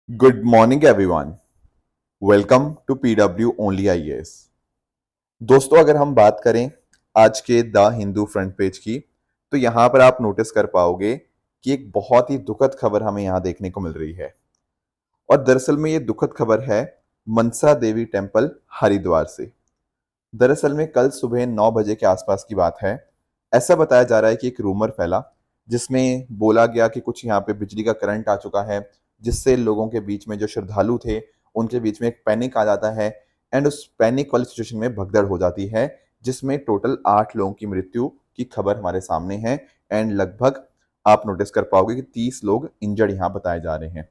Good morning everyone. Welcome to PW only IAS। दोस्तों, अगर हम बात करें आज के द हिंदू फ्रंट पेज की, तो यहाँ पर आप नोटिस कर पाओगे कि एक बहुत ही दुखद खबर हमें यहाँ देखने को मिल रही है। और दरअसल में ये दुखद खबर है मनसा देवी टेम्पल हरिद्वार से। दरअसल में कल सुबह 9 बजे के आसपास की बात है। ऐसा बताया जा रहा है कि एक रूमर फैला, जिसमें बोला गया कि कुछ यहाँ पे बिजली का करंट आ चुका है, जिससे लोगों के बीच में जो श्रद्धालु थे उनके बीच में एक पैनिक आ जाता है। एंड उस पैनिक वाली सिचुएशन में भगदड़ हो जाती है, जिसमें टोटल 8 लोगों की मृत्यु की खबर हमारे सामने है। एंड लगभग आप नोटिस कर पाओगे कि 30 लोग इंजर्ड यहाँ बताए जा रहे हैं।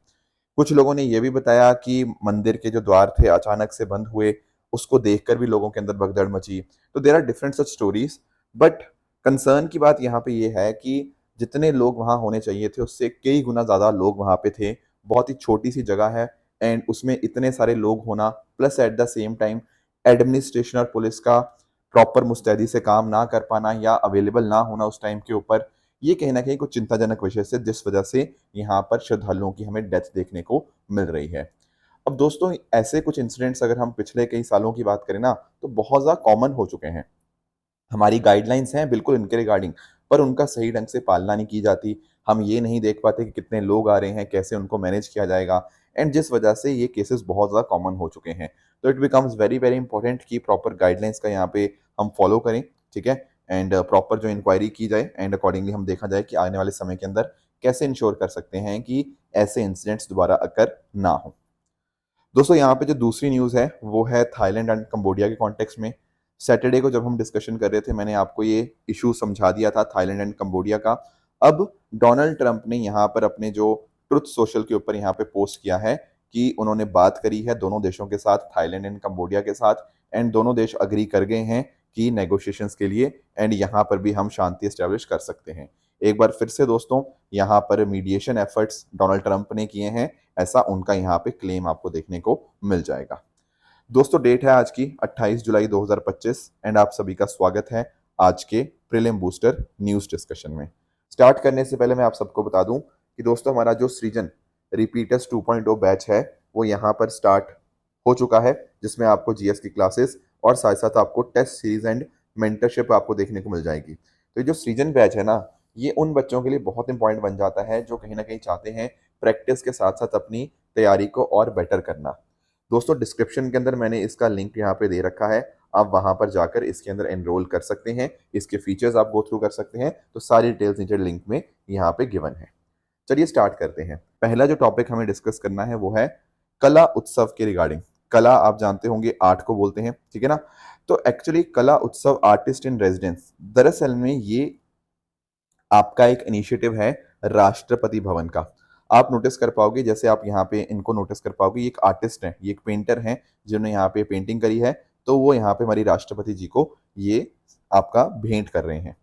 कुछ लोगों ने यह भी बताया कि मंदिर के जो द्वार थे अचानक से बंद हुए, उसको देखकर भी लोगों के अंदर भगदड़ मची। तो there are different such stories, but concern की बात यहाँ पे ये है कि जितने लोग वहाँ होने चाहिए थे उससे कई गुना ज़्यादा लोग वहाँ पे थे। बहुत ही छोटी सी जगह है एंड उसमें इतने सारे लोग होना, plus at the same time administration और पुलिस का प्रॉपर मुस्तैदी से काम ना कर पाना या अवेलेबल ना होना उस टाइम के ऊपर, ये कहीं ना कहीं कुछ चिंताजनक विषय से, जिस वजह से यहाँ पर श्रद्धालुओं की हमें डेथ देखने को मिल रही है। अब दोस्तों, ऐसे कुछ इंसिडेंट्स अगर हम पिछले कई सालों की बात करें ना, तो बहुत ज़्यादा कॉमन हो चुके हैं। हमारी गाइडलाइंस हैं बिल्कुल इनके रिगार्डिंग, पर उनका सही ढंग से पालना नहीं की जाती। हम ये नहीं देख पाते कि कितने लोग आ रहे हैं, कैसे उनको मैनेज किया जाएगा, एंड जिस वजह से ये केसेस बहुत ज़्यादा कॉमन हो चुके हैं। तो it becomes very very important कि प्रॉपर गाइडलाइंस का यहाँ पे हम फॉलो करें, ठीक है। एंड प्रॉपर जो इंक्वायरी की जाए एंड अकॉर्डिंगली हम देखा जाए कि आने वाले समय के अंदर कैसे इंश्योर कर सकते हैं कि ऐसे इंसिडेंट्स दोबारा अकर ना हो। दोस्तों, यहाँ पे जो दूसरी न्यूज़ है वो है थाईलैंड एंड कंबोडिया के कॉन्टेक्स्ट में। सैटरडे को जब हम डिस्कशन कर रहे थे, मैंने आपको ये इशू समझा दिया था थाईलैंड एंड कंबोडिया का। अब डोनाल्ड ट्रंप ने यहाँ पर अपने जो ट्रुथ सोशल के ऊपर यहाँ पे पोस्ट किया है कि उन्होंने बात करी है दोनों देशों के साथ, थाईलैंड एंड कंबोडिया के साथ, एंड दोनों देश अग्री कर गए हैं कि नेगोशिएशंस के लिए, एंड यहाँ पर भी हम शांति एस्टेब्लिश कर सकते हैं। एक बार फिर से दोस्तों, यहाँ पर मीडिएशन एफर्ट्स डोनाल्ड ट्रंप ने किए हैं, ऐसा उनका यहाँ पे क्लेम आपको देखने को मिल जाएगा। दोस्तों, डेट है आज की 28 जुलाई 2025 एंड आप सभी का स्वागत है आज के प्रीलिम बूस्टर न्यूज़ डिस्कशन में। स्टार्ट करने से पहले मैं आप सबको बता दूं कि दोस्तों, हमारा जो सृजन रिपीटर्स 2.0 बैच है वो यहाँ पर स्टार्ट हो चुका है, जिसमें आपको जीएस की क्लासेस और साथ साथ आपको टेस्ट सीरीज एंड मेंटरशिप आपको देखने को मिल जाएगी। तो ये जो सृजन बैच है ना, ये उन बच्चों के लिए बहुत इंपॉर्टेंट बन जाता है जो कहीं ना कहीं चाहते हैं प्रैक्टिस के साथ साथ अपनी तैयारी को और बेटर करना। दोस्तों, डिस्क्रिप्शन के अंदर मैंने इसका लिंक यहाँ पे दे रखा है, आप वहां पर जाकर इसके अंदर एनरोल कर सकते हैं, इसके फीचर्स आप गो थ्रू कर सकते हैं। तो सारी डिटेल्स नीचे लिंक में यहाँ पे गिवन है। चलिए स्टार्ट करते हैं। पहला जो टॉपिक हमें डिस्कस करना है वो है कला उत्सव के रिगार्डिंग। कला आप जानते होंगे आर्ट को बोलते हैं, ठीक है ना। तो एक्चुअली कला उत्सव आर्टिस्ट इन रेजिडेंस, दरअसल में ये आपका एक इनिशिएटिव है राष्ट्रपति भवन का। आप नोटिस कर पाओगे, जैसे आप यहाँ पे इनको नोटिस कर पाओगे, ये एक आर्टिस्ट है, ये एक पेंटर हैं जिन्होंने यहाँ पे पेंटिंग करी है। तो वो यहाँ पे हमारी राष्ट्रपति जी को ये आपका भेंट कर रहे हैं।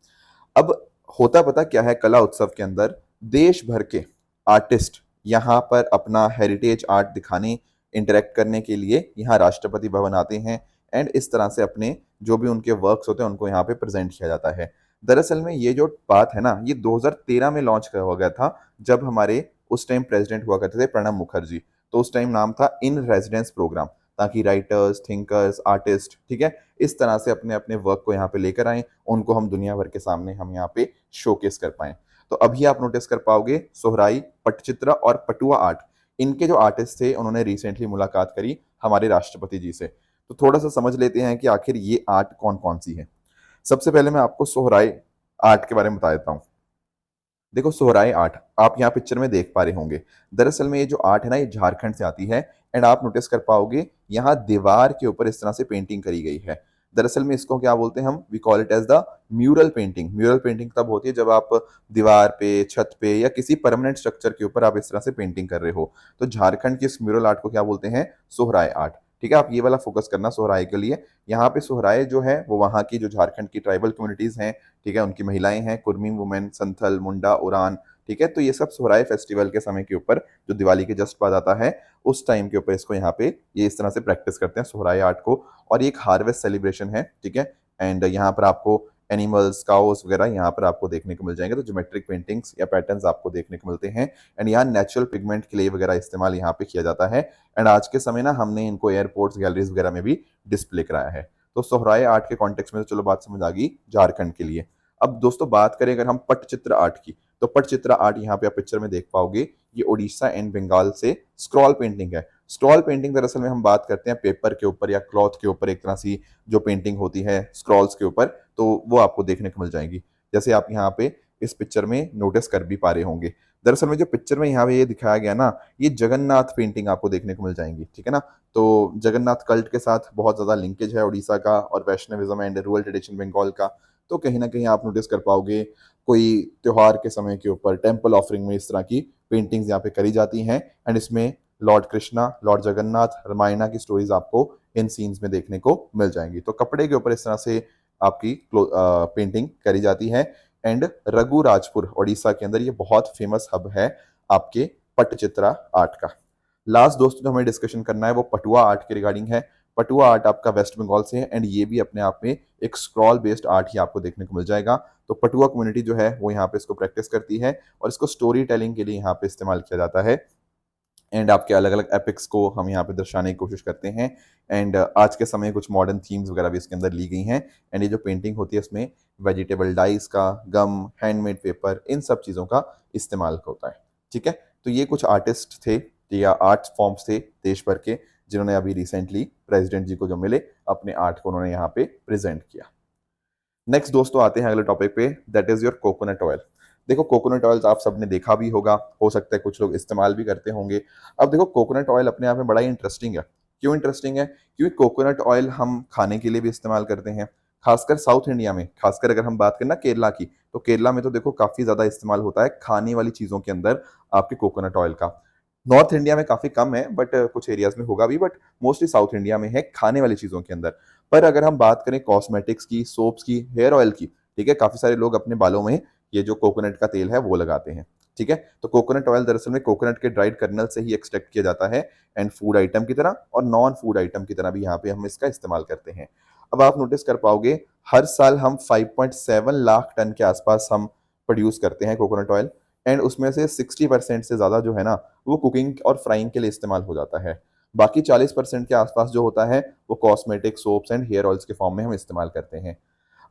अब होता पता क्या है, कला उत्सव के अंदर देश भर के आर्टिस्ट यहाँ पर अपना हेरिटेज आर्ट दिखाने, इंटरेक्ट करने के लिए यहाँ राष्ट्रपति भवन आते हैं, एंड इस तरह से अपने जो भी उनके वर्क्स होते हैं उनको यहाँ पे प्रेजेंट किया जाता है। दरअसल में ये जो बात है ना, ये 2013 में लॉन्च हुआ गया था, जब हमारे उस टाइम प्रेसिडेंट हुआ करते थे प्रणब मुखर्जी। तो उस टाइम नाम था इन रेजिडेंस प्रोग्राम, ताकि राइटर्स, थिंकर्स, आर्टिस्ट, ठीक है, इस तरह से अपने अपने वर्क को यहाँ पे लेकर आए, उनको हम दुनिया भर के सामने हम यहाँ पे शोकेस कर पाए। तो अभी आप नोटिस कर पाओगे सोहराई, पटचित्रा और पटुआ आर्ट, इनके जो आर्टिस्ट थे उन्होंने रिसेंटली मुलाकात करी हमारे राष्ट्रपति जी से। तो थोड़ा सा समझ लेते हैं कि आखिर ये आर्ट कौन कौन सी है। सबसे पहले मैं आपको सोहराई आर्ट के बारे में बता देता हूँ। देखो, सोहराई आर्ट आप यहाँ पिक्चर में देख पा रहे होंगे। दरअसल में ये जो आर्ट है ना, ये झारखंड से आती है, एंड आप नोटिस कर पाओगे यहाँ दीवार के ऊपर इस तरह से पेंटिंग करी गई है। दरअसल में इसको क्या बोलते हैं हम, we call it as the mural painting. Mural painting तब होती है जब आप दीवार पे, छत पे या किसी परमानेंट स्ट्रक्चर के ऊपर आप इस तरह से पेंटिंग कर रहे हो। तो झारखंड की इस म्यूरल आर्ट को क्या बोलते हैं, सोहराय आर्ट। ठीक है, आप ये वाला फोकस करना सोहराय के लिए। यहाँ पे सोहराय जो है वो वहाँ की जो झारखंड की ट्राइबल कम्युनिटीज हैं, ठीक है, उनकी महिलाएं हैं, कुर्मी वुमेन, संथल, मुंडा, उरान, ठीक है। तो ये सब सोहराय फेस्टिवल के समय के ऊपर, जो दिवाली के जस्ट बाद आता है, उस टाइम के ऊपर इसको यहाँ पे ये इस तरह से प्रैक्टिस करते हैं सोहराय आर्ट को। और ये एक हार्वेस्ट सेलिब्रेशन है, ठीक है। एंड यहाँ पर आपको एनिमल्स, काउस वगैरह यहाँ पर आपको देखने को मिल जाएंगे। तो ज्योमेट्रिक पेंटिंग्स या पैटर्न्स आपको देखने को मिलते हैं। एंड यहाँ नेचुरल पिगमेंट क्ले वगैरह इस्तेमाल यहाँ पे किया जाता है। एंड आज के समय ना हमने इनको एयरपोर्ट्स, गैलरीज वगैरह में भी डिस्प्ले कराया है। तो सोहराय आर्ट के कॉन्टेक्स्ट में तो चलो बात समझ आ गई झारखंड के लिए। अब दोस्तों बात करें अगर हम पटचित्र आर्ट की, तो पटचित्र आर्ट यहाँ पे आप पिक्चर में देख पाओगे, ये उड़ीसा एंड बंगाल से स्क्रॉल पेंटिंग है। स्क्रॉल पेंटिंग दरअसल में हम बात करते हैं पेपर के ऊपर या क्लॉथ के ऊपर एक तरह सी जो पेंटिंग होती है स्क्रॉल्स के ऊपर, तो वो आपको देखने को मिल जाएगी। जैसे आप यहाँ पे इस पिक्चर में नोटिस कर भी पा रहे होंगे। दरअसल में जो पिक्चर में यहाँ पे ये दिखाया गया ना, ये जगन्नाथ पेंटिंग आपको देखने को मिल जाएंगी, ठीक है ना। तो जगन्नाथ कल्ट के साथ बहुत ज्यादा लिंकेज है उड़ीसा का और Vaishnavism and rural tradition Bengal का। तो कहीं ना कहीं आप नोटिस कर पाओगे कोई त्योहार के समय के ऊपर टेम्पल ऑफरिंग में इस तरह की पेंटिंग्स यहाँ पे करी जाती हैं। एंड इसमें लॉर्ड कृष्णा, लॉर्ड जगन्नाथ, रामायणा की स्टोरीज आपको इन सीन्स में देखने को मिल जाएंगी। तो कपड़े के ऊपर इस तरह से आपकी पेंटिंग करी जाती है। एंड रघुराजपुर उड़ीसा के अंदर ये बहुत फेमस हब है आपके पटचित्रा आर्ट का। लास्ट दोस्तों जो हमें डिस्कशन करना है वो पटुआ आर्ट के रिगार्डिंग है। पटुआ आर्ट आपका वेस्ट बंगाल से है एंड ये भी अपने आप में एक स्क्रॉल बेस्ड आर्ट ही आपको देखने को मिल जाएगा। तो पटुआ कम्युनिटी जो है वो यहाँ पे इसको प्रैक्टिस करती है और इसको स्टोरी टेलिंग के लिए यहाँ पे इस्तेमाल किया जाता है। एंड आपके अलग अलग एपिक्स को हम यहाँ पे दर्शाने की कोशिश करते हैं। एंड आज के समय कुछ मॉडर्न थीम्स वगैरह भी इसके अंदर ली गई हैं। एंड ये जो पेंटिंग होती है इसमें वेजिटेबल डाइस का, गम, हैंडमेड पेपर, इन सब चीज़ों का इस्तेमाल होता है, ठीक है। तो ये कुछ आर्टिस्ट थे या आर्ट फॉर्म्स थे देश भर के जिन्होंने अभी रिसेंटली प्रेसिडेंट जी को जो मिले अपने आर्ट को उन्होंने यहाँ पे प्रेजेंट किया। नेक्स्ट दोस्तों आते हैं अगले टॉपिक पे, that is your coconut oil. देखो कोकोनट ऑयल आप सबने देखा भी होगा, हो सकता है कुछ लोग इस्तेमाल भी करते होंगे। अब देखो कोकोनट ऑयल अपने आप में बड़ा ही इंटरेस्टिंग है। क्यों इंटरेस्टिंग है? क्योंकि कोकोनट ऑयल हम खाने के लिए भी इस्तेमाल करते हैं, खासकर साउथ इंडिया में। खासकर अगर हम बात करें ना केरला की, तो केरला में तो देखो काफी ज्यादा इस्तेमाल होता है खाने वाली चीजों के अंदर आपके कोकोनट ऑयल का। नॉर्थ इंडिया में काफी कम है बट कुछ एरियाज में होगा भी, बट मोस्टली साउथ इंडिया में है खाने वाली चीजों के अंदर। पर अगर हम बात करें कॉस्मेटिक्स की, सोप्स की, हेयर ऑयल की, ठीक है, काफी सारे लोग अपने बालों में ये जो कोकोनट का तेल है वो लगाते हैं, ठीक है। तो कोकोनट ऑयल दरअसल में कोकोनट के ड्राइड कर्नल से ही एक्सट्रैक्ट किया जाता है एंड फूड आइटम की तरह और नॉन फूड आइटम की तरह भी यहाँ पे हम इसका इस्तेमाल करते हैं। अब आप नोटिस कर पाओगे हर साल हम 5.7 लाख टन के आसपास हम प्रोड्यूस करते हैं कोकोनट ऑयल। एंड उसमें से 60% से ज्यादा जो है ना वो कुकिंग और फ्राइंग के लिए इस्तेमाल हो जाता है। बाकी 40% के आसपास जो होता है वो cosmetic, soaps and hair oils के फॉर्म में हम इस्तेमाल करते हैं।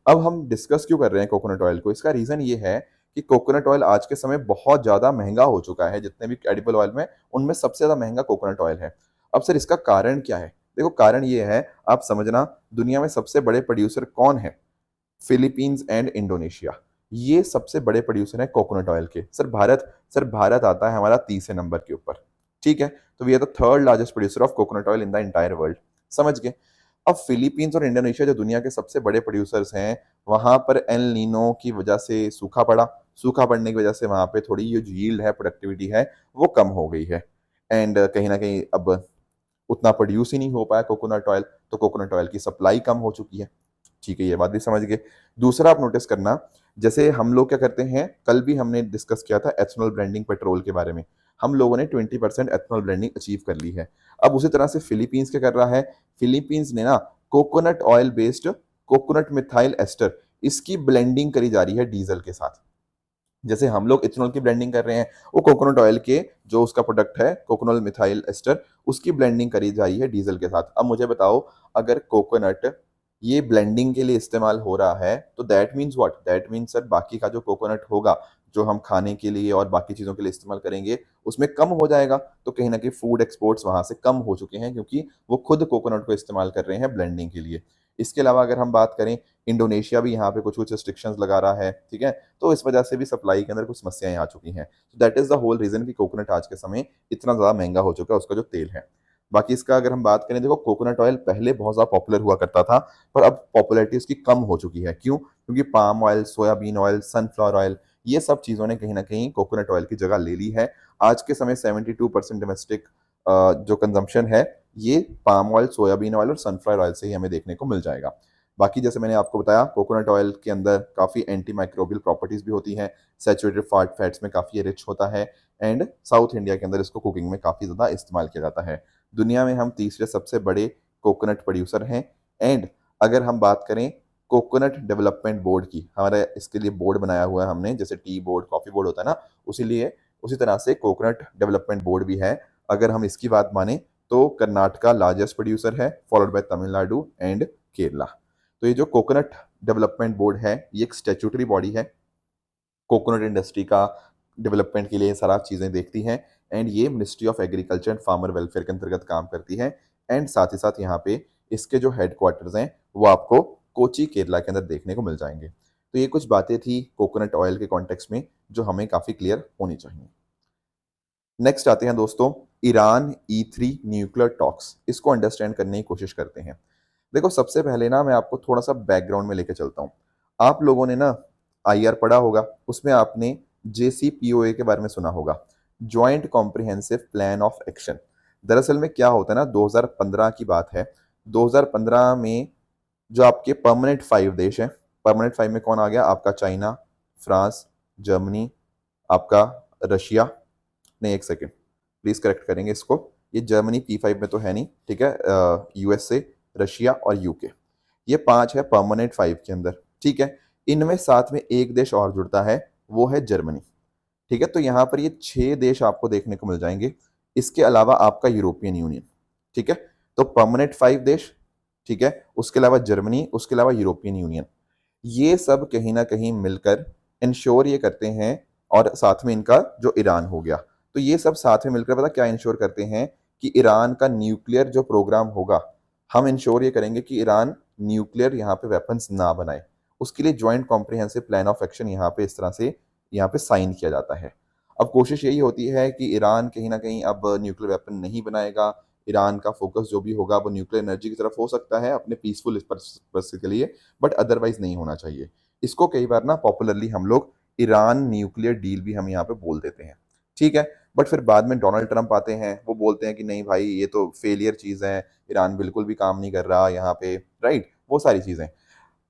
अब हम डिस्कस क्यों कर रहे हैं कोकोनट ऑयल को? इसका रीजन ये है कि कोकोनट ऑयल आज के समय बहुत ज्यादा महंगा हो चुका है। जितने भी एडिबल ऑयल में उनमें सबसे ज्यादा महंगा कोकोनट ऑयल है। अब सर इसका कारण क्या है? देखो कारण ये है, आप समझना, दुनिया में सबसे बड़े प्रोड्यूसर कौन है? फिलीपींस एंड इंडोनेशिया, ये सबसे बड़े प्रोड्यूसर हैं कोकोनट ऑयल के। सर भारत आता है हमारा तीसरे नंबर के ऊपर, ठीक है। तो we are the third largest producer of coconut oil in the entire world, समझ गए। अब फिलीपींस और इंडोनेशिया जो दुनिया के सबसे बड़े प्रोड्यूसर्स हैं, वहां पर एल नीनो की वजह से सूखा पड़ा। सूखा पड़ने की वजह से वहां पे थोड़ी ये जो यील्ड है, प्रोडक्टिविटी है, वो कम हो गई है। एंड कहीं ना कहीं अब उतना प्रोड्यूस ही नहीं हो पाया कोकोनट ऑयल, तो कोकोनट ऑयल की सप्लाई कम हो चुकी है, ठीक है। ये बात भी समझ गए। दूसरा आप नोटिस करना, जैसे हम लोग क्या करते हैं, कल भी हमने डिस्कस किया था एथनॉल ब्लेंडिंग पेट्रोल के बारे में। हम लोगों ने 20% एथनॉल ब्लेंडिंग अचीव कर ली है। अब उसी तरह से फिलीपींस क्या कर रहा है? फिलीपींस ने ना coconut oil based coconut methyl ester, इसकी ब्लेंडिंग करी जा रही है डीजल के साथ। जैसे हम लोग इथेनॉल की ब्लेंडिंग कर रहे हैं, वो कोकोनट ऑयल के जो उसका प्रोडक्ट है कोकोनल मिथाइल एस्टर, उसकी ब्लेंडिंग करी जा रही है डीजल के साथ। अब मुझे बताओ, अगर कोकोनट ये ब्लेंडिंग के लिए इस्तेमाल हो रहा है तो that means what? That means sir बाकी का जो कोकोनट होगा, जो हम खाने के लिए और बाकी चीज़ों के लिए इस्तेमाल करेंगे, उसमें कम हो जाएगा। तो कहीं ना कहीं फूड एक्सपोर्ट्स वहां से कम हो चुके हैं क्योंकि वो खुद कोकोनट को इस्तेमाल कर रहे हैं ब्लेंडिंग के लिए। इसके अलावा अगर हम बात करें, इंडोनेशिया भी यहाँ पे कुछ कुछ रिस्ट्रिक्शंस लगा रहा है, ठीक है। तो इस वजह से भी सप्लाई के अंदर कुछ समस्याएं आ चुकी हैं। That is the whole reason कि कोकोनट आज के समय इतना ज़्यादा महंगा हो चुका है उसका जो तेल है। बाकी इसका अगर हम बात करें, देखो कोकोनट ऑयल पहले बहुत ज़्यादा पॉपुलर हुआ करता था, पर अब पॉपुलैरिटी उसकी कम हो चुकी है। क्यों? क्योंकि palm oil, soybean oil, sunflower oil, ये सब चीज़ों ने कहीं ना कहीं कोकोनट ऑयल की जगह ले ली है। आज के समय 72% डोमेस्टिक जो कंजम्पशन है, ये पाम ऑयल, सोयाबीन ऑयल और सनफ्लावर ऑयल से ही हमें देखने को मिल जाएगा। बाकी जैसे मैंने आपको बताया, कोकोनट ऑयल के अंदर काफ़ी एंटी माइक्रोबियल प्रॉपर्टीज भी होती हैं, सैचुरेटेड फैट्स में काफ़ी रिच होता है। एंड साउथ इंडिया के अंदर इसको कुकिंग में काफ़ी ज़्यादा इस्तेमाल किया जाता है। दुनिया में हम तीसरे सबसे बड़े कोकोनट प्रोड्यूसर हैं। एंड अगर हम बात करें कोकोनट डेवलपमेंट बोर्ड की, हमारे इसके लिए बोर्ड बनाया हुआ है हमने, जैसे टी बोर्ड कॉफी बोर्ड होता है ना, उसी तरह से कोकोनट डेवलपमेंट बोर्ड भी है। अगर हम इसकी बात माने तो कर्नाटका लार्जेस्ट प्रोड्यूसर है, followed by Tamil Nadu and Kerala. तो ये जो कोकोनट डेवलपमेंट बोर्ड है ये एक स्टैट्यूटरी बॉडी है, कोकोनट इंडस्ट्री का डेवलपमेंट के लिए ये सारा चीज़ें देखती हैं, एंड ये ministry of agriculture and farmer welfare के अंतर्गत काम करती है। एंड साथ ही साथ यहाँ पे इसके जो हेडक्वार्टर्स हैं वो आपको कोची केरला के अंदर देखने को मिल जाएंगे। तो ये कुछ बातें थी कोकोनट ऑयल के कॉन्टेक्स्ट में जो हमें काफ़ी क्लियर होनी चाहिए। नेक्स्ट आते हैं दोस्तों, ईरान E3 न्यूक्लियर टॉक्स, इसको अंडरस्टैंड करने की कोशिश करते हैं। देखो सबसे पहले ना मैं आपको थोड़ा सा बैकग्राउंड में लेके चलता हूँ। आप लोगों ने ना IR पढ़ा होगा, उसमें आपने JCPOA के बारे में सुना होगा, joint comprehensive plan of action. दरअसल में क्या होता है ना, 2015 की बात है। 2015 में जो आपके परमानेंट 5 देश हैं, परमानेंट 5 में कौन आ गया आपका, चाइना, फ्रांस, जर्मनी, आपका रशिया, नहीं एक सेकेंड प्लीज करेक्ट करेंगे इसको, ये जर्मनी P5 में तो है नहीं, ठीक है, USA, रशिया और UK, ये 5 है परमानेंट 5 के अंदर, ठीक है। इनमें साथ में एक देश और जुड़ता है, वो है जर्मनी, ठीक है। तो यहाँ पर ये 6 देश आपको देखने को मिल जाएंगे। इसके अलावा आपका यूरोपियन यूनियन, ठीक है। तो परमानेंट 5 देश, ठीक है, उसके अलावा जर्मनी, उसके अलावा यूरोपियन यूनियन, ये सब कहीं ना कहीं मिलकर इंश्योर ये करते हैं, और साथ में इनका जो ईरान हो गया, तो ये सब साथ में मिलकर पता क्या इंश्योर करते हैं कि ईरान का न्यूक्लियर जो प्रोग्राम होगा, हम इंश्योर ये करेंगे कि ईरान न्यूक्लियर यहाँ पे वेपन्स ना बनाए। उसके लिए joint comprehensive plan of action यहाँ पे इस तरह से यहाँ पे साइन किया जाता है। अब कोशिश यही होती है कि ईरान कहीं ना कहीं अब न्यूक्लियर वेपन नहीं बनाएगा, ईरान का फोकस जो भी होगा वो न्यूक्लियर एनर्जी की तरफ हो सकता है अपने पीसफुल पर्पस के लिए, बट अदरवाइज नहीं होना चाहिए। इसको कई बार ना पॉपुलरली हम लोग ईरान न्यूक्लियर डील भी हम यहाँ पे बोल देते हैं, ठीक है। बट फिर बाद में डोनाल्ड ट्रंप आते हैं, वो बोलते हैं कि नहीं भाई ये तो फेलियर चीज़ है, ईरान बिल्कुल भी काम नहीं कर रहा यहाँ पे, राइट, वो सारी चीज़ें।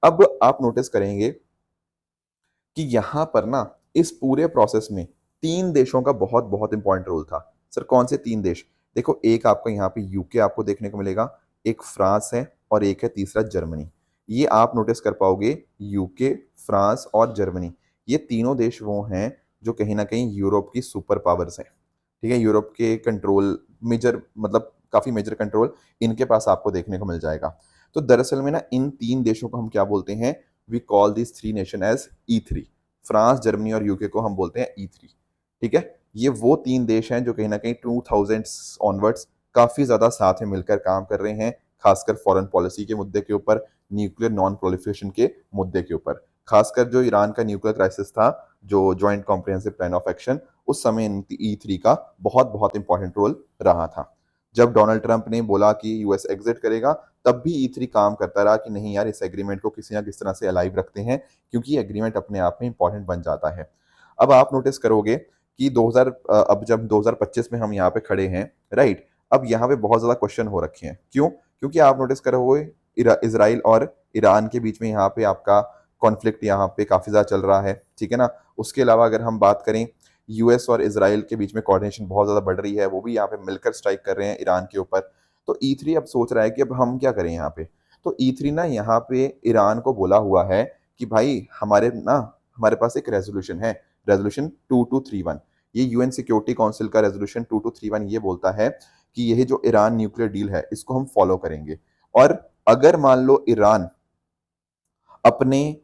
अब आप नोटिस करेंगे कि यहाँ पर ना इस पूरे प्रोसेस में 3 देशों का बहुत बहुत इंपॉर्टेंट रोल था। सर कौन से 3 देश? देखो एक आपको यहाँ पे यूके आपको देखने को मिलेगा, एक फ्रांस है और एक है तीसरा जर्मनी। ये आप नोटिस कर पाओगे, यूके, फ्रांस और जर्मनी, ये तीनों देश वो हैं जो कहीं ना कहीं यूरोप की सुपर पावर्स हैं, ठीक है। यूरोप के कंट्रोल मेजर, मतलब काफ़ी मेजर कंट्रोल इनके पास आपको देखने को मिल जाएगा। तो दरअसल में ना इन 3 देशों को हम क्या बोलते हैं, we call this 3 nation as E3। France, Germany और यूके को हम बोलते हैं E3, ठीक है। ये वो 3 देश हैं जो कहीं ना कहीं 2000 ऑनवर्ड्स काफ़ी ज़्यादा साथ में मिलकर काम कर रहे हैं, खासकर फॉरेन पॉलिसी के मुद्दे के ऊपर, न्यूक्लियर नॉन प्रोलिफरेशन के मुद्दे के ऊपर, खासकर जो ईरान का न्यूक्लियर क्राइसिस था, जो joint comprehensive plan of action, उस समय E3 का बहुत बहुत इंपॉर्टेंट रोल रहा था। जब डोनाल्ड ट्रंप ने बोला कि यूएस एग्जिट करेगा, तब भी E3 काम करता रहा कि नहीं यार इस एग्रीमेंट को किसी ना किस तरह से अलाइव रखते हैं, क्योंकि एग्रीमेंट अपने आप में इंपॉर्टेंट बन जाता है। अब आप नोटिस करोगे कि 2000 अब जब 2025 में हम यहाँ पे खड़े हैं, राइट, अब यहाँ पे बहुत ज़्यादा क्वेश्चन हो रखे हैं। क्यों? क्योंकि आप नोटिस करोगे इसराइल और ईरान के बीच में यहाँ पे आपका कॉन्फ्लिक्ट यहाँ पे काफ़ी ज़्यादा चल रहा है, ठीक है ना। उसके अलावा अगर हम बात करें, यूएस और इसराइल के बीच में कोऑर्डिनेशन बहुत ज़्यादा बढ़ रही है, वो भी यहाँ पे मिलकर स्ट्राइक कर रहे हैं ईरान के ऊपर। तो E3 अब सोच रहा है कि अब हम क्या करें यहाँ पे। तो E3 ना यहाँ पे ईरान को बोला हुआ है कि भाई हमारे पास एक रेजोल्यूशन है, रेजोल्यूशन 2231। ये यूएन सिक्योरिटी काउंसिल का रेजोल्यूशन 2231 ये बोलता है कि यह जो ईरान न्यूक्लियर डील है इसको हम फॉलो करेंगे, और अगर मान लो ईरान अपने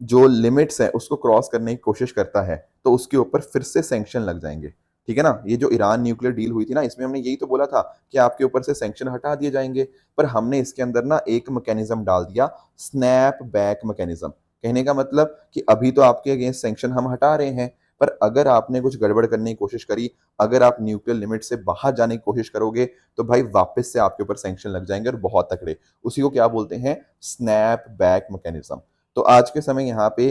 जो लिमिट्स है उसको क्रॉस करने की कोशिश करता है तो उसके ऊपर फिर से सैंक्शन लग जाएंगे, ठीक है ना। ये जो ईरान न्यूक्लियर डील हुई थी ना, इसमें हमने यही तो बोला था कि आपके ऊपर से सैंक्शन हटा दिए जाएंगे, पर हमने इसके अंदर ना एक मैकेनिज्म डाल दिया, स्नैप बैक मैकेनिज्म। कहने का मतलब कि अभी तो आपके अगेंस्ट सैंक्शन हम हटा रहे हैं, पर अगर आपने कुछ गड़बड़ करने की कोशिश करी, अगर आप न्यूक्लियर लिमिट से बाहर जाने की कोशिश करोगे, तो भाई वापस से आपके ऊपर सैंक्शन लग जाएंगे और बहुत तकड़े। उसी को क्या बोलते हैं, स्नैप बैक मैकेनिज्म। तो आज के समय यहाँ पे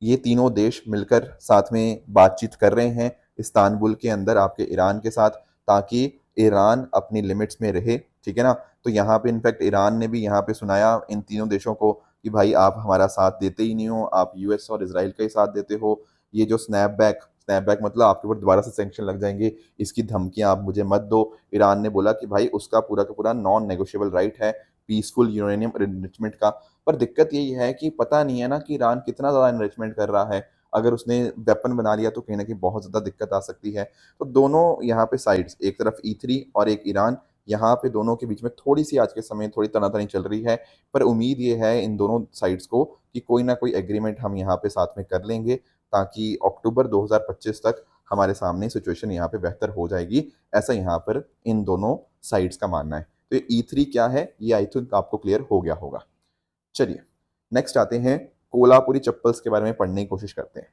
ये तीनों देश मिलकर साथ में बातचीत कर रहे हैं इस्तांबुल के अंदर आपके ईरान के साथ, ताकि ईरान अपनी लिमिट्स में रहे, ठीक है ना। तो यहाँ पे इनफैक्ट ईरान ने भी यहाँ पे सुनाया इन तीनों देशों को कि भाई आप हमारा साथ देते ही नहीं हो, आप यूएस और इसराइल का ही साथ देते हो। ये जो स्नैपबैक मतलब आपके ऊपर दोबारा से सैंक्शन लग जाएंगे, इसकी धमकियां आप मुझे मत दो। ईरान ने बोला कि भाई उसका पूरा का पूरा नॉन नेगोशिएबल राइट है पीसफुल यूरेनियम एनरिचमेंट का। पर दिक्कत यही है कि पता नहीं है ना कि ईरान कितना ज़्यादा एनरिचमेंट कर रहा है। अगर उसने वेपन बना लिया तो कहीं न कहीं बहुत ज़्यादा दिक्कत आ सकती है। तो दोनों यहाँ पे साइड्स, एक तरफ ई3 और एक ईरान, यहाँ पे दोनों के बीच में थोड़ी-सी आज के समय थोड़ी तनातनी चल रही है। पर उम्मीद ये है इन दोनों साइड्स को कि कोई ना कोई एग्रीमेंट हम यहाँ पे साथ में कर लेंगे, ताकि अक्टूबर 2025 तक हमारे सामने सिचुएशन यहाँ पे बेहतर हो जाएगी। ऐसा यहाँ पर इन दोनों साइड्स का मानना है। तो ये ई3 क्या है, ये आई थिंक आपको क्लियर हो गया होगा। चलिए, नेक्स्ट आते हैं, कोल्हापुरी चप्पल्स के बारे में पढ़ने की कोशिश करते हैं।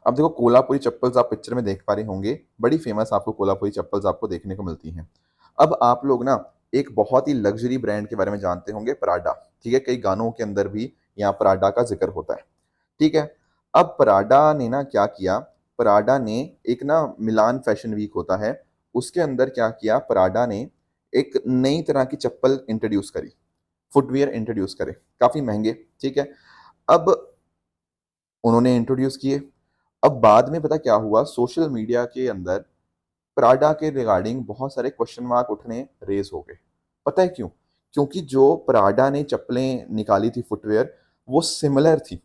अब देखो, कोल्हापुरी चप्पल्स आप पिक्चर में देख पा रहे होंगे, बड़ी फेमस आपको कोल्हापुरी चप्पल्स आपको देखने को मिलती हैं। अब आप लोग ना एक बहुत ही लग्जरी ब्रांड के बारे में जानते होंगे, प्राडा। ठीक है, कई गानों के अंदर भी यहाँ प्राडा का जिक्र होता है। ठीक है, अब प्राडा ने ना क्या किया, प्राडा ने एक ना मिलान फैशन वीक होता है, उसके अंदर क्या किया, प्राडा ने एक नई तरह की चप्पल इंट्रोड्यूस करी, फुटवियर इंट्रोड्यूस करे, काफी महंगे। ठीक है, अब उन्होंने इंट्रोड्यूस किए। अब बाद में पता क्या हुआ, सोशल मीडिया के अंदर प्राडा के रिगार्डिंग बहुत सारे क्वेश्चन मार्क उठने रेज हो गए। पता है क्यों? क्योंकि जो प्राडा ने चप्पलें निकाली थी फुटवियर, वो सिमिलर थी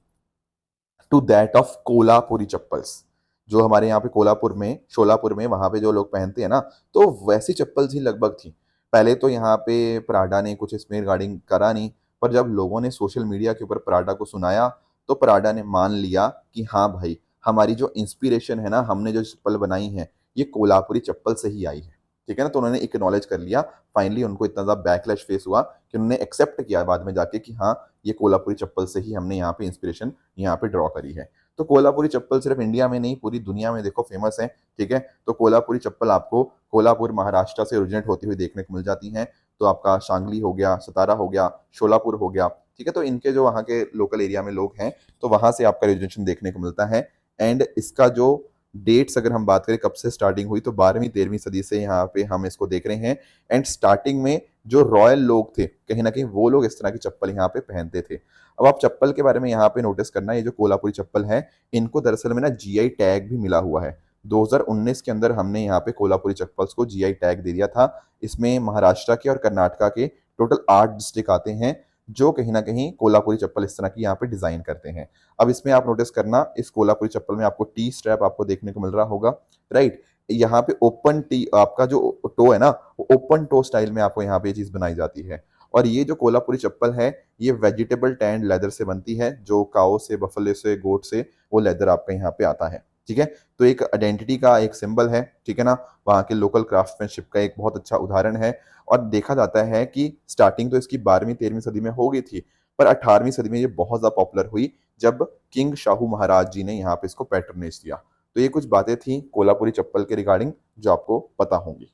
to that of Kolhapuri chappals. जो हमारे यहाँ पे कोल्हापुर में, शोलापुर में, वहां पे जो लोग पहनते हैं ना, तो वैसी चप्पल ही लगभग थी। पहले तो यहाँ पे प्राडा ने कुछ इसमें रिगार्डिंग करा नहीं, पर जब लोगों ने सोशल मीडिया के ऊपर प्राडा को सुनाया, तो प्राडा ने मान लिया कि हाँ भाई, हमारी जो इंस्पिरेशन है ना, हमने जो चप्पल बनाई है, ये कोल्हापुरी चप्पल से ही आई है। ठीक है ना, तो उन्होंने एक्नॉलेज कर लिया। फाइनली उनको इतना ज़्यादा बैकलैश फेस हुआ कि उन्होंने एक्सेप्ट किया बाद में जाके कि हाँ, ये कोल्हापुरी चप्पल से ही हमने यहाँ पे इंस्पिरेशन यहाँ पे ड्रॉ करी है। तो कोल्हापुरी चप्पल सिर्फ इंडिया में नहीं, पूरी दुनिया में देखो फेमस है। ठीक है, तो कोल्हापुरी चप्पल आपको कोल्हापुर महाराष्ट्र से ओरिजिनेट होती हुई देखने को मिल जाती हैं। तो आपका सांगली हो गया, सतारा हो गया, शोलापुर हो गया। ठीक है, तो इनके जो वहाँ के लोकल एरिया में लोग हैं, तो वहाँ से आपका ओरिजिनेशन देखने को मिलता है। एंड इसका जो डेट्स अगर हम बात करें कब से स्टार्टिंग हुई, तो 12वीं-13वीं सदी से यहाँ पे हम इसको देख रहे हैं। एंड स्टार्टिंग में जो रॉयल लोग थे, कहीं ना कहीं वो लोग इस तरह की चप्पल यहाँ पे पहनते थे। अब आप चप्पल के बारे में यहाँ पे नोटिस करना, ये जो कोल्हापुरी चप्पल है, इनको दरअसल में ना जीआई टैग भी मिला हुआ है। 2019 के अंदर हमने यहाँ पे कोल्हापुरी चप्पल्स को जीआई टैग दे दिया था। इसमें महाराष्ट्र के और कर्नाटका के टोटल 8 डिस्ट्रिक्ट आते हैं, जो कहीं ना कहीं कोल्हापुरी चप्पल इस तरह की यहाँ पे डिजाइन करते हैं। अब इसमें आप नोटिस करना, इस कोल्हापुरी चप्पल में आपको टी स्ट्रैप आपको देखने को मिल रहा होगा, राइट। यहाँ पे ओपन टी, आपका जो टो है ना, वो ओपन टो स्टाइल में आपको यहाँ पे ये चीज बनाई जाती है। और ये जो कोल्हापुरी चप्पल है, ये वेजिटेबल टैंड लेदर से बनती है, जो काओ से, बफले से, गोट से वो लेदर आपका यहाँ पे आता है। ठीक है, तो एक आइडेंटिटी का एक सिंबल है। ठीक है ना, वहाँ के लोकल क्राफ्ट्समैनशिप का एक बहुत अच्छा उदाहरण है। और देखा जाता है कि स्टार्टिंग तो इसकी 12वीं-13वीं सदी में हो गई थी, पर 18वीं सदी में ये बहुत ज्यादा पॉपुलर हुई, जब किंग शाहू महाराज जी ने यहाँ पे इसको पैट्रनेज दिया। तो ये कुछ बातें थी कोल्हापुरी चप्पल के रिगार्डिंग जो आपको पता होंगी।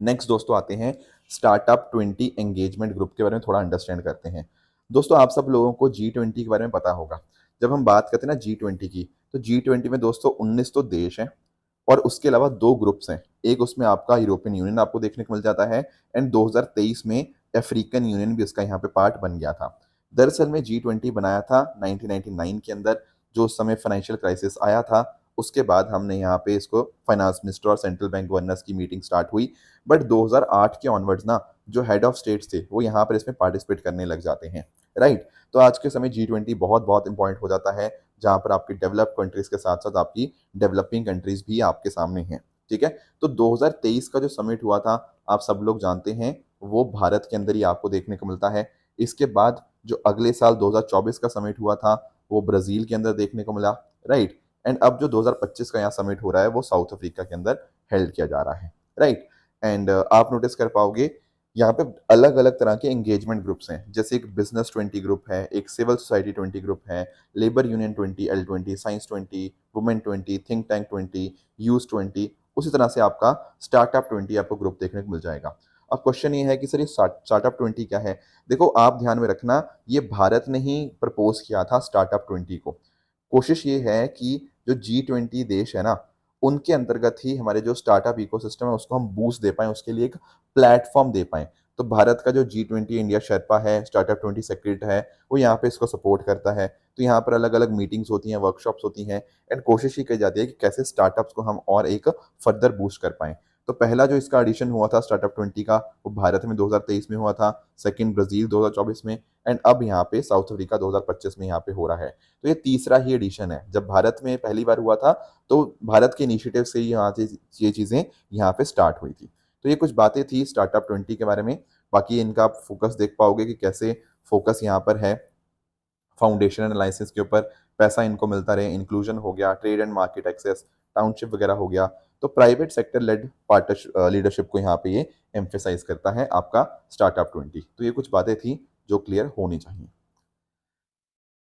नेक्स्ट दोस्तों आते हैं, स्टार्टअप 20 एंगेजमेंट ग्रुप के बारे में थोड़ा अंडरस्टैंड करते हैं। दोस्तों, आप सब लोगों को G20 के बारे में पता होगा। जब हम बात करते हैं ना G20 की, तो G20 में दोस्तों 19 तो देश हैं, और उसके अलावा 2 ग्रुप्स हैं। एक उसमें आपका यूरोपियन यूनियन आपको देखने को मिल जाता है, एंड 2023 में अफ्रीकन यूनियन भी उसका यहाँ पे पार्ट बन गया था। दरअसल में G20 बनाया था 1999 के अंदर, जो उस समय फाइनेंशियल क्राइसिस आया था। उसके बाद हमने यहाँ पे इसको फाइनेंस मिनिस्टर और सेंट्रल बैंक गवर्नर्स की मीटिंग स्टार्ट हुई। बट 2008 के ऑनवर्ड्स ना, जो हेड ऑफ स्टेट्स थे, वो यहाँ पर इसमें पार्टिसिपेट करने लग जाते हैं, राइट। तो आज के समय G20 बहुत बहुत इंपॉर्टेंट हो जाता है, जहाँ पर आपकी डेवलप कंट्रीज के साथ साथ आपकी डेवलपिंग कंट्रीज भी आपके सामने हैं। ठीक है, तो 2023 का जो समिट हुआ था, आप सब लोग जानते हैं, वो भारत के अंदर ही आपको देखने को मिलता है। इसके बाद जो अगले साल 2024 का समिट हुआ था, वो ब्राजील के अंदर देखने को मिला, राइट। एंड अब जो 2025 का यहाँ समिट हो रहा है, वो साउथ अफ्रीका के अंदर हेल्ड किया जा रहा है, राइट। एंड आप नोटिस कर पाओगे, यहाँ पे अलग अलग तरह के एंगेजमेंट ग्रुप्स हैं। जैसे एक बिजनेस 20 ग्रुप है, एक सिविल सोसाइटी 20 ग्रुप है, labour union 20, L20, science 20, women 20, think tank 20, youth 20। उसी तरह से आपका स्टार्टअप 20 आपको ग्रुप देखने को मिल जाएगा। अब क्वेश्चन ये है कि सर, ये स्टार्टअप 20 क्या है? देखो, आप ध्यान में रखना, ये भारत ने ही प्रपोज किया था स्टार्टअप 20 को। कोशिश ये है कि जो G20 देश है ना, उनके अंतर्गत ही हमारे जो स्टार्टअप इकोसिस्टम है, उसको हम बूस्ट दे पाएं, उसके लिए एक प्लेटफॉर्म दे पाएं। तो भारत का जो G20 इंडिया शेरपा है, स्टार्टअप 20 सेक्रेट है, वो यहाँ पे इसको सपोर्ट करता है। तो यहाँ पर अलग अलग मीटिंग्स होती हैं, वर्कशॉप्स होती हैं, एंड कोशिश ही की जाती है कि कैसे स्टार्टअप्स को हम और एक फर्दर बूस्ट कर पाएं। तो पहला जो इसका एडिशन हुआ था स्टार्टअप 20 का वो भारत में 2023 में हुआ था, सेकंड ब्राज़ील 2024 में एंड अब यहाँ पे साउथ अफ्रीका 2025 में यहाँ पे हो रहा है। तो ये तीसरा ही एडिशन है। जब भारत में पहली बार हुआ था तो भारत के इनिशिएटिव से ही यहाँ से ये चीज़ें यहाँ पे स्टार्ट हुई थी। तो ये कुछ बातें थी स्टार्टअप 20 के बारे में। बाकी इनका आप फोकस देख पाओगे कि कैसे फोकस यहाँ पर है फाउंडेशन एंड लाइसेंस के ऊपर, पैसा इनको मिलता रहे, इंक्लूजन हो गया, trade and market access, township वगैरह हो गया। तो private sector led partner leadership को यहाँ पे ये एम्फेसाइज करता है आपका स्टार्टअप 20। तो ये कुछ बातें थी जो क्लियर होनी चाहिए।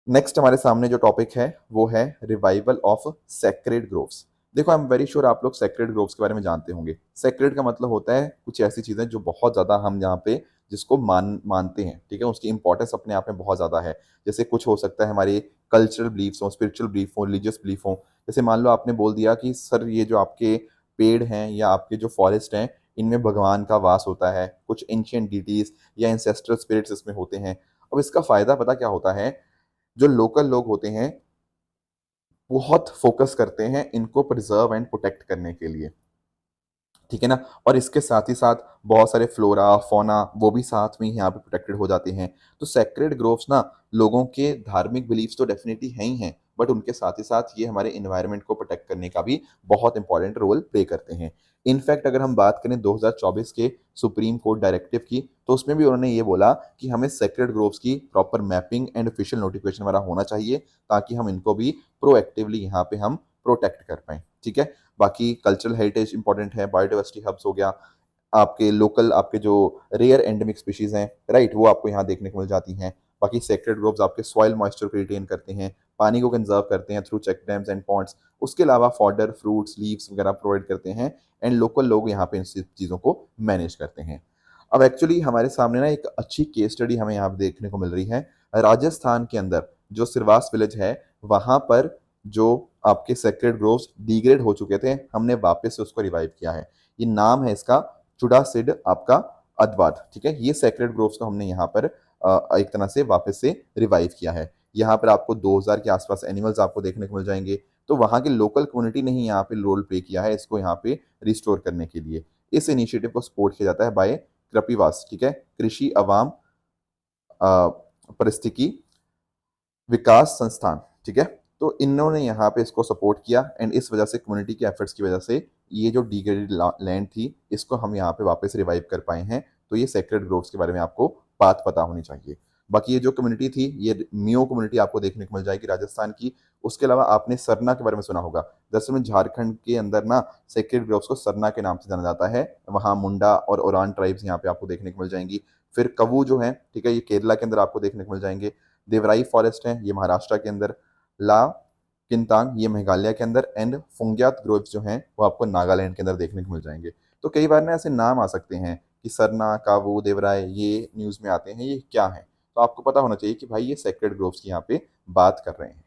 नेक्स्ट हमारे सामने जो टॉपिक है वो है रिवाइवल ऑफ सेक्रेड ग्रोव्स। देखो आई एम वेरी श्योर आप लोग सेक्रेड ग्रोव्स के बारे में जानते होंगे। सेक्रेड का मतलब होता है कुछ ऐसी चीजें जो बहुत ज्यादा हम यहाँ पे जिसको मानते हैं, ठीक है, उसकी इंपॉर्टेंस अपने आप में बहुत ज्यादा है। जैसे कुछ हो सकता है हमारे कल्चरल बिलीफ्स हो, स्पिरिचुअल बिलीफ हो, रिलीजियस बिलीफ हो। जैसे मान लो आपने बोल दिया कि सर ये जो आपके पेड़ हैं या आपके जो फॉरेस्ट हैं इनमें भगवान का वास होता है, कुछ एंशियंट डिटीज या इंसेस्ट्रल स्पिरिट्स इसमें होते हैं। अब इसका फायदा पता क्या होता है, जो लोकल लोग होते हैं बहुत फोकस करते हैं इनको प्रिजर्व एंड प्रोटेक्ट करने के लिए, ठीक है ना। और इसके साथ ही साथ बहुत सारे फ्लोरा फौना वो भी साथ में ही यहाँ पे प्रोटेक्टेड हो जाते हैं। तो सेक्रेड ग्रोव्स ना लोगों के धार्मिक बिलीफ्स तो डेफिनेटली हैं ही हैं, बट उनके साथ ही साथ ये हमारे इन्वायरमेंट को प्रोटेक्ट करने का भी बहुत इंपॉर्टेंट रोल प्ले करते हैं। इनफैक्ट अगर हम बात करें 2024 के सुप्रीम कोर्ट डायरेक्टिव की तो उसमें भी उन्होंने ये बोला कि हमें सेक्रेड ग्रोव्स की proper mapping and official notification वाला होना चाहिए ताकि हम इनको भी प्रोएक्टिवली यहाँ पे हम प्रोटेक्ट कर पाएं, ठीक है। बाकी कल्चरल हेरिटेज इंपॉर्टेंट है, बायोडाइवर्सिटी हब्स हो गया, आपके लोकल आपके जो रेयर एंडेमिक स्पीशीज हैं राइट वो आपको यहाँ देखने को मिल जाती हैं। बाकी सेक्रेड ग्रोव्स आपके सॉइल मॉइस्चर को रिटेन करते हैं, पानी को कंजर्व करते हैं through check dams and ponds. उसके अलावा फॉडर फ्रूट्स लीव्स वगैरह प्रोवाइड करते हैं एंड लोकल लोग यहाँ पे इन चीज़ों को मैनेज करते हैं। अब एक्चुअली हमारे सामने ना एक अच्छी केस स्टडी हमें यहाँ पे देखने को मिल रही है। राजस्थान के अंदर जो सिरवास विलेज है वहाँ पर जो आपके सेक्रेड ग्रोव्स डिग्रेड हो चुके थे हमने वापस से उसको रिवाइव किया है। ये नाम है इसका चुडासिड आपका अदवाद, ठीक है। ये सेक्रेड ग्रोव्स को हमने यहाँ पर एक तरह से वापस से रिवाइव किया है। यहाँ पर आपको 2000 के आसपास एनिमल्स आपको देखने को मिल जाएंगे। तो वहाँ की लोकल कम्युनिटी ने ही यहाँ पे रोल प्ले किया है इसको यहाँ पे रिस्टोर करने के लिए। इस इनिशिएटिव को सपोर्ट किया जाता है बाय कृपिवास, ठीक है, कृषि अवाम परिस्थिति विकास संस्थान, ठीक है। तो इन्होंने यहाँ पे इसको सपोर्ट किया एंड इस वजह से कम्युनिटी के एफर्ट्स की वजह से ये जो डिग्रेडेड लैंड थी इसको हम यहाँ पे वापस रिवाइव कर पाए हैं। तो ये सेक्रेड ग्रोव्स के बारे में आपको बात पता होनी चाहिए। बाकी ये जो कम्युनिटी थी ये मियो कम्युनिटी आपको देखने को मिल जाएगी राजस्थान की। उसके अलावा आपने सरना के बारे में सुना होगा। दरअसल में झारखंड के अंदर ना सेक्रेड ग्रोव्स को सरना के नाम से जाना जाता है। वहाँ मुंडा और ओरान ट्राइब्स यहाँ पे आपको देखने को मिल जाएंगी। फिर कवू जो है, ठीक है, ये केरला के अंदर आपको देखने को मिल जाएंगे। देवराई फॉरेस्ट है ये महाराष्ट्र के अंदर, ला किंतांग ये मेघालय के अंदर एंड फुंग्यात ग्रोव्स जो हैं वो आपको नागालैंड के अंदर देखने को मिल जाएंगे। तो कई बार ना ऐसे नाम आ सकते हैं कि सरना कावू देवराय ये न्यूज़ में आते हैं, ये क्या है। तो आपको पता होना चाहिए कि भाई ये सेक्रेड ग्रोव्स की यहाँ पे बात कर रहे हैं,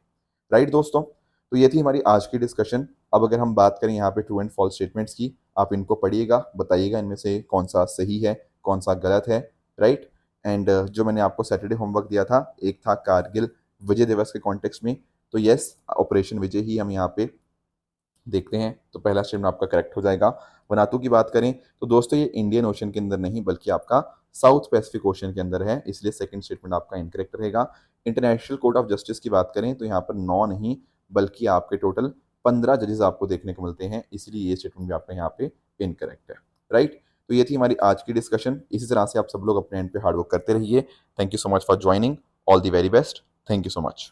राइट दोस्तों। तो ये थी हमारी आज की डिस्कशन। अब अगर हम बात करें यहाँ पे ट्रू एंड फॉल्स स्टेटमेंट्स की, आप इनको पढ़िएगा, बताइएगा इनमें से कौन सा सही है कौन सा गलत है, राइट। एंड जो मैंने आपको सैटरडे होमवर्क दिया था एक था कारगिल विजय दिवस के कॉन्टेक्स्ट में, तो यस ऑपरेशन विजय ही हम यहाँ पे देखते हैं। तो पहला स्टेटमेंट आपका करेक्ट हो जाएगा। वनातू की बात करें तो दोस्तों ये इंडियन ओशन के अंदर नहीं बल्कि आपका साउथ पैसिफिक ओशन के अंदर है, इसलिए सेकंड स्टेटमेंट आपका इनकरेक्ट रहेगा। इंटरनेशनल कोर्ट ऑफ जस्टिस की बात करें तो यहाँ पर 9 नहीं बल्कि आपके टोटल 15 जजेस आपको देखने को मिलते हैं, इसलिए ये स्टेटमेंट भी आपका यहाँ पे इनकरेक्ट है, राइट। तो ये थी हमारी आज की डिस्कशन। इसी तरह से आप सब लोग अपने एंड पे हार्डवर्क करते रहिए। Thank you so much for joining. All the very best. Thank you so much.